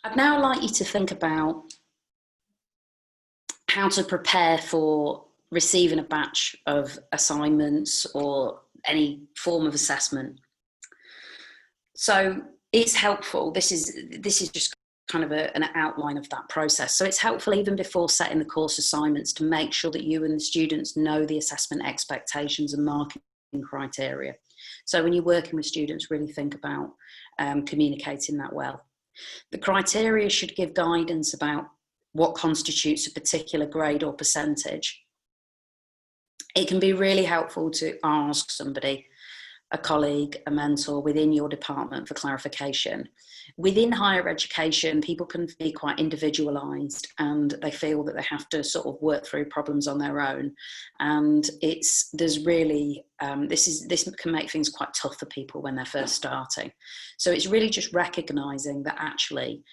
I'd now like you to think about how to prepare for receiving a batch of assignments or any form of assessment. So it's helpful. This is just kind of an outline of that process. So it's helpful even before setting the course assignments to make sure that you and the students know the assessment expectations and marking criteria. So when you're working with students, really think about communicating that well. The criteria should give guidance about what constitutes a particular grade or percentage. It can be really helpful to ask somebody, a colleague, a mentor within your department for clarification. Within higher education, people can be quite individualised and they feel that they have to sort of work through problems on their own. And this can make things quite tough for people when they're first starting. So it's really just recognising that actually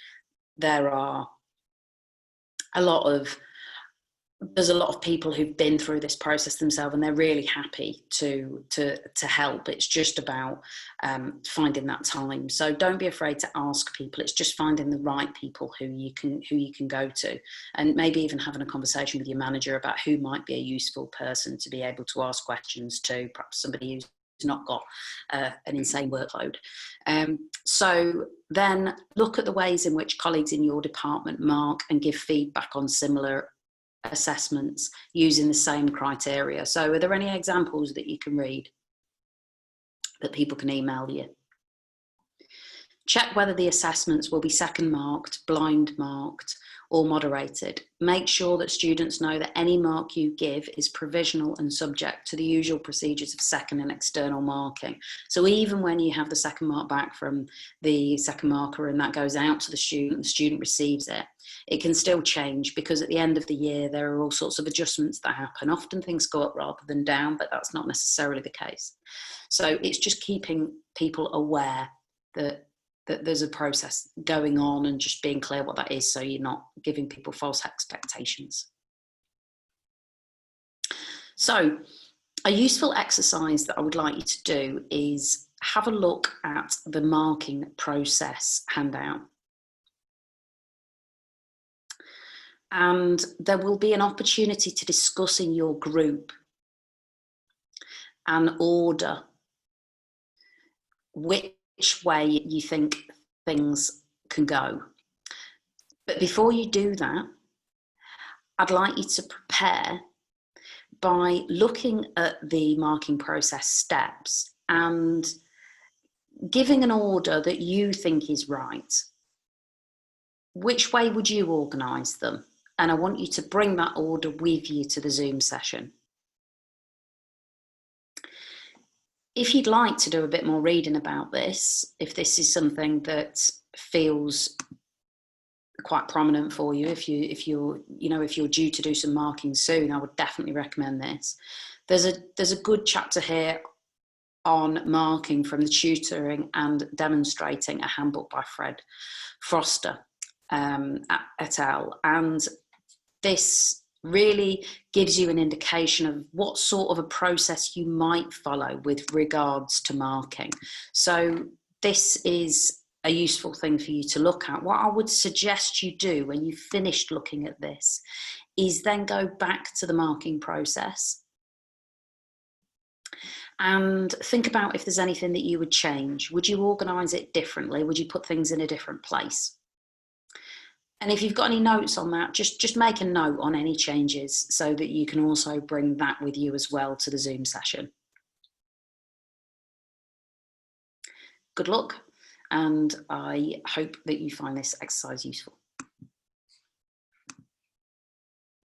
there's a lot of people who've been through this process themselves and they're really happy to help. It's just about finding that time. So don't be afraid to ask people. It's just finding the right people who you can go to, and maybe even having a conversation with your manager about who might be a useful person to be able to ask questions to, perhaps somebody who's not got an insane workload. So then look at the ways in which colleagues in your department mark and give feedback on similar assessments using the same criteria. So are there any examples that you can read that people can email you? Check whether the assessments will be second marked, blind marked, or moderated. Make sure that students know that any mark you give is provisional and subject to the usual procedures of second and external marking. So even when you have the second mark back from the second marker and that goes out to the student receives it, it can still change, because at the end of the year there are all sorts of adjustments that happen. Often things go up rather than down, but that's not necessarily the case. So it's just keeping people aware that there's a process going on and just being clear what that is, so you're not giving people false expectations. So a useful exercise that I would like you to do is have a look at the marking process handout. And there will be an opportunity to discuss in your group and order which way you think things can go. But before you do that, I'd like you to prepare by looking at the marking process steps and giving an order that you think is right. Which way would you organise them? And I want you to bring that order with you to the Zoom session. If you'd like to do a bit more reading about this, if this is something that feels quite prominent for you, if you're due to do some marking soon, I would definitely recommend this. There's a good chapter here on marking from the Tutoring and Demonstrating, a handbook by Fred Foster et al. And this really gives you an indication of what sort of a process you might follow with regards to marking. So this is a useful thing for you to look at. What I would suggest you do when you've finished looking at this is then go back to the marking process and think about if there's anything that you would change. Would you organise it differently? Would you put things in a different place? And if you've got any notes on that, just make a note on any changes so that you can also bring that with you as well to the Zoom session. Good luck, and I hope that you find this exercise useful.